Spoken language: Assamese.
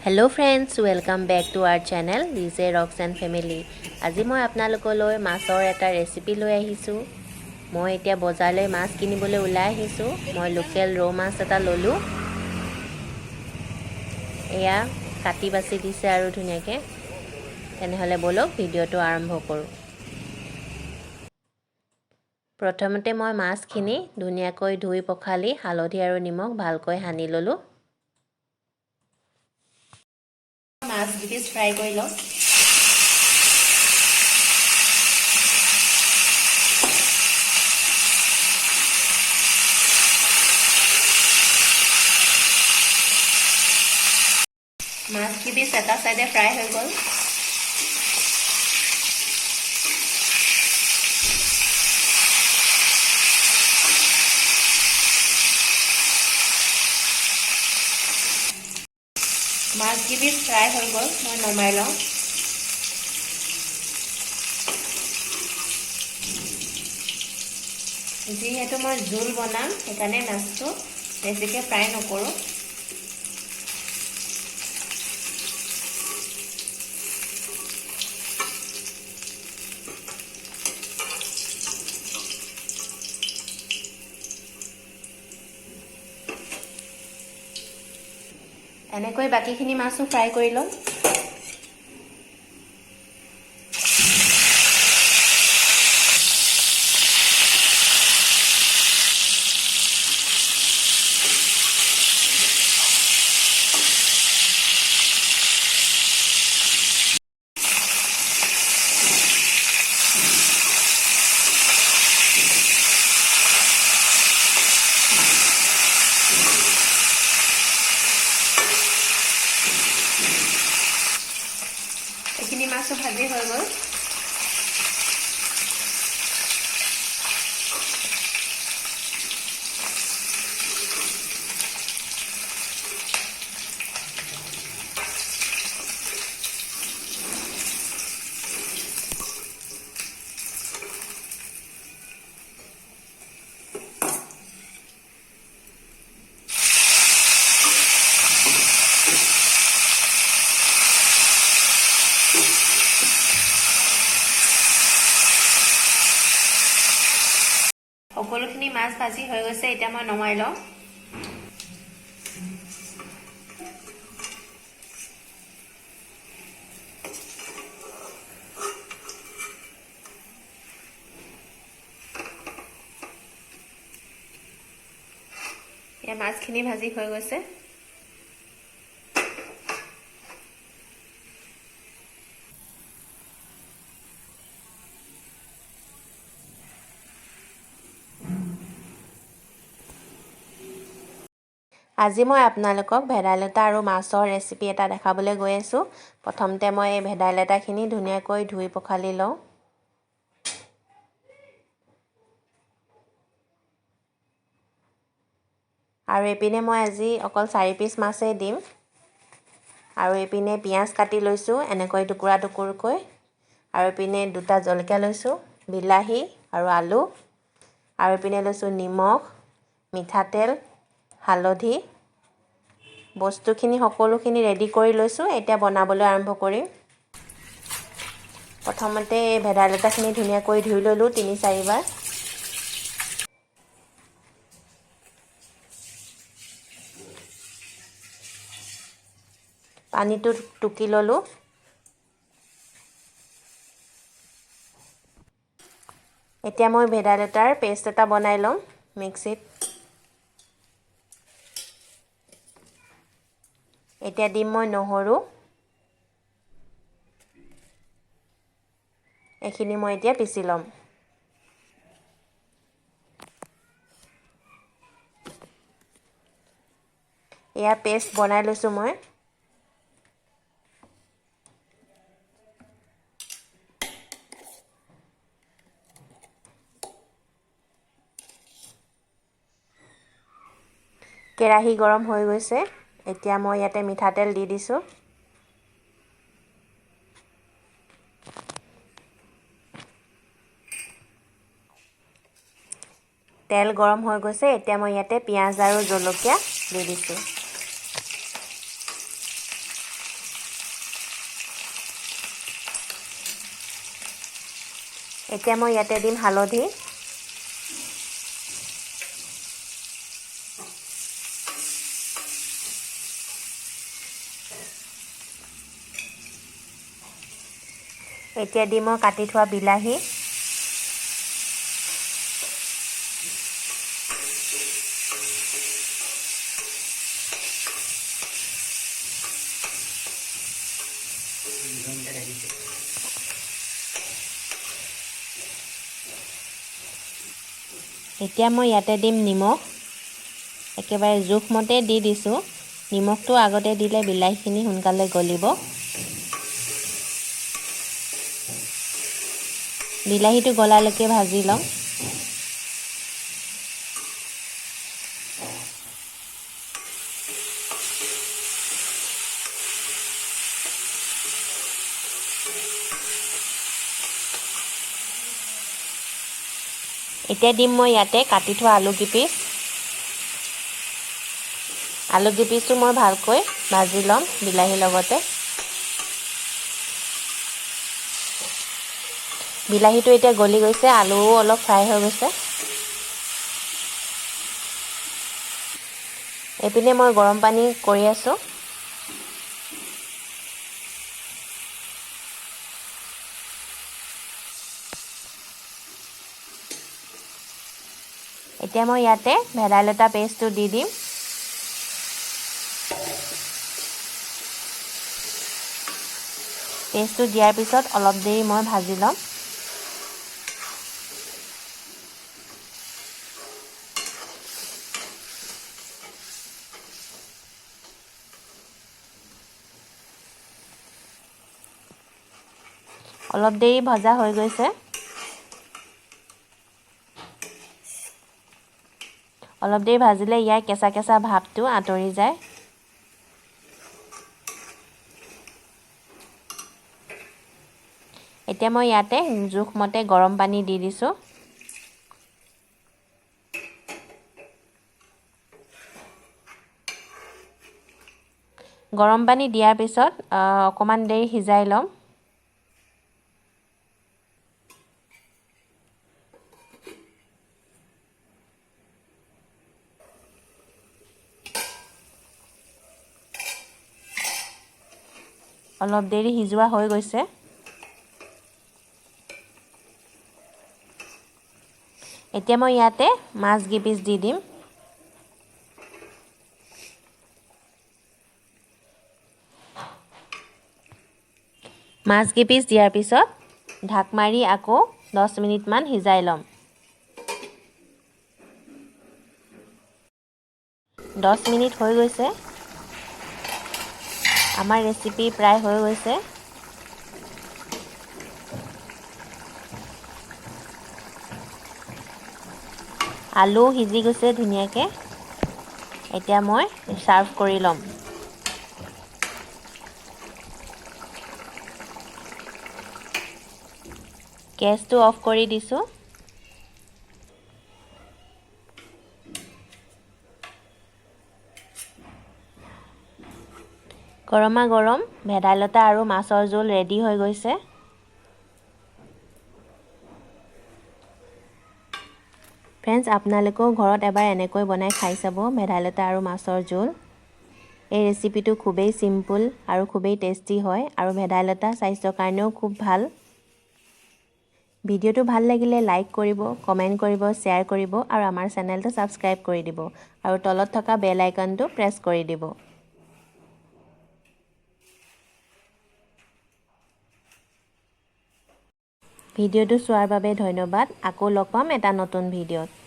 Hello friends, welcome back to our channel DJ Rocks and Family. আজি মই আপোনালোকলৈ মাছৰ এটা ৰেচিপি লৈ আহিছোঁ। মই এতিয়া বজাৰলৈ মাছ কিনিবলৈ ওলাই আহিছোঁ। মই লোকেল ৰৌ মাছ এটা ললোঁ। এয়া কাটি বাছি দিছে আৰু ধুনীয়াকৈ। তেনেহ'লে বলক ভিডিঅ'টো আৰম্ভ কৰোঁ। প্ৰথমতে মই মাছখিনি ধুনীয়াকৈ ধুই পখালি হালধি আৰু নিমখ ভালকৈ সানি ললোঁ। মাছ পিচ ফ্ৰাই কৰি লওঁ। মাছখিনি এটা চাইডে ফ্ৰাই হৈ গ'ল। মাছখিনি ফ্ৰাই হৈ গ'ল, মই নমাই লওঁ। যিহেতু মই জোল বনাম সেইকাৰণে মাছটো বেছিকৈ ফ্ৰাই নকৰোঁ। এনেকৈ বাকীখিনি মাছো ফ্ৰাই কৰি লওঁ। এইখিনি মাছো ভাজি হৈ গ'ল। সকলোখিনি মাছ ভাজি হৈ গৈছে, এতিয়া মই নমাই লওঁ। এতিয়া মাছখিনি ভাজি হৈ গৈছে। আজি মই আপোনালোকক ভেদাইলতা আৰু মাছৰ ৰেচিপি এটা দেখাবলৈ গৈ আছোঁ। প্ৰথমতে মই এই ভেদাইলতাখিনি ধুনীয়াকৈ ধুই পখালি লওঁ। আৰু এইপিনে মই আজি অকল 4 পিচ মাছেই দিম। আৰু এইপিনে পিঁয়াজ কাটি লৈছোঁ এনেকৈ টুকুৰা টুকুৰকৈ। আৰু এইপিনে 2টা জলকীয়া লৈছোঁ, বিলাহী আৰু আলু। আৰু এইপিনে লৈছোঁ নিমখ, মিঠাতেল, হালধি। বস্তুখিনি সকলোখিনি ৰেডি কৰি লৈছোঁ। এতিয়া বনাবলৈ আৰম্ভ কৰিম। প্ৰথমতে এই ভেদাইলতাখিনি ধুনীয়াকৈ ধুই ল'লোঁ 3-4 বাৰ। পানীটো টুকি ল'লোঁ। এতিয়া মই ভেদাইলতাৰ পেষ্ট এটা বনাই ল'ম মিক্সিত। এতিয়া দিম মই নহৰু। এইখিনি মই এতিয়া পিচি ল'ম। এয়া পেষ্ট বনাই লৈছোঁ মই। কেৰাহী গৰম হৈ গৈছে। এতিয়া মই ইয়াতে মিঠাতেল দি দিছোঁ। তেল গৰম হৈ গৈছে। এতিয়া মই ইয়াতে পিঁয়াজ আৰু জলকীয়া দি দিছোঁ। এতিয়া মই ইয়াতে দিম হালধি। এতিয়া দিম মই কাটি থোৱা বিলাহী। এতিয়া মই ইয়াতে দিম নিমখ। একেবাৰে জোখমতে দি দিছোঁ। নিমখটো আগতে দিলে বিলাহীখিনি সোনকালে গলিব। বিলাহীটো গলালৈকে ভাজি লওঁ। এতিয়া দিম মই ইয়াতে কাটি থোৱা আলু কিপিচ। আলু কিপিচটো মই ভালকৈ ভাজি ল'ম বিলাহীৰ লগতে। বিলাহীটো এতিয়া গলি গৈছে, আলুও অলপ ফ্ৰাই হৈ গৈছে। এইপিনে মই গৰম পানী কৰি আছোঁ। এতিয়া মই ইয়াতে ভেদাইলতা পেষ্টটো দি দিম। পেষ্টটো দিয়াৰ পিছত অলপ দেৰি মই ভাজি ল'ম। অলপ দেৰি ভজা হৈ গৈছে। অলপ দেৰি ভাজিলে ইয়াৰ কেঁচা কেঁচা ভাৱটো আঁতৰি যায়। এতিয়া মই ইয়াতে জোখমতে গৰম পানী দি দিছোঁ। গৰম পানী দিয়াৰ পিছত অকণমান দেৰি সিজাই ল'ম। অলপ দেৰি সিজোৱা হৈ গৈছে। এতিয়া মই ইয়াতে মাছ কিপিচ দি দিম। মাছ কিপিচ দিয়াৰ পিছত ঢাক মাৰি আকৌ 10 মিনিটমান সিজাই ল'ম। 10 মিনিট হৈ গৈছে। আমাৰ ৰেচিপি প্ৰায় হৈ গৈছে। আলু সিজি গৈছে ধুনীয়াকৈ। এতিয়া মই ছাৰ্ভ কৰি ল'ম। গেছটো অফ কৰি দিছোঁ। গৰমা গৰম ভেদাইলতা আৰু মাছৰ জোল ৰেডি হৈ গৈছে। ফ্ৰেণ্ডছ, আপোনালোকেও ঘৰত এবাৰ এনেকৈ বনাই খাই চাব ভেদাইলতা আৰু মাছৰ জোল। এই ৰেচিপিটো খুবেই চিম্পুল আৰু খুবেই টেষ্টি হয় আৰু ভেদাইলতা স্বাস্থ্যৰ কাৰণেও খুব ভাল। ভিডিঅ'টো ভাল লাগিলে লাইক কৰিব, কমেণ্ট কৰিব, শ্বেয়াৰ কৰিব আৰু আমাৰ চেনেলটো ছাবস্ক্ৰাইব কৰি দিব আৰু তলত থকা বেল আইকনটো প্ৰেছ কৰি দিব। ভিডিঅ'টো চোৱাৰ বাবে ধন্যবাদ। আকৌ লগ পাম এটা নতুন ভিডিঅ'ত।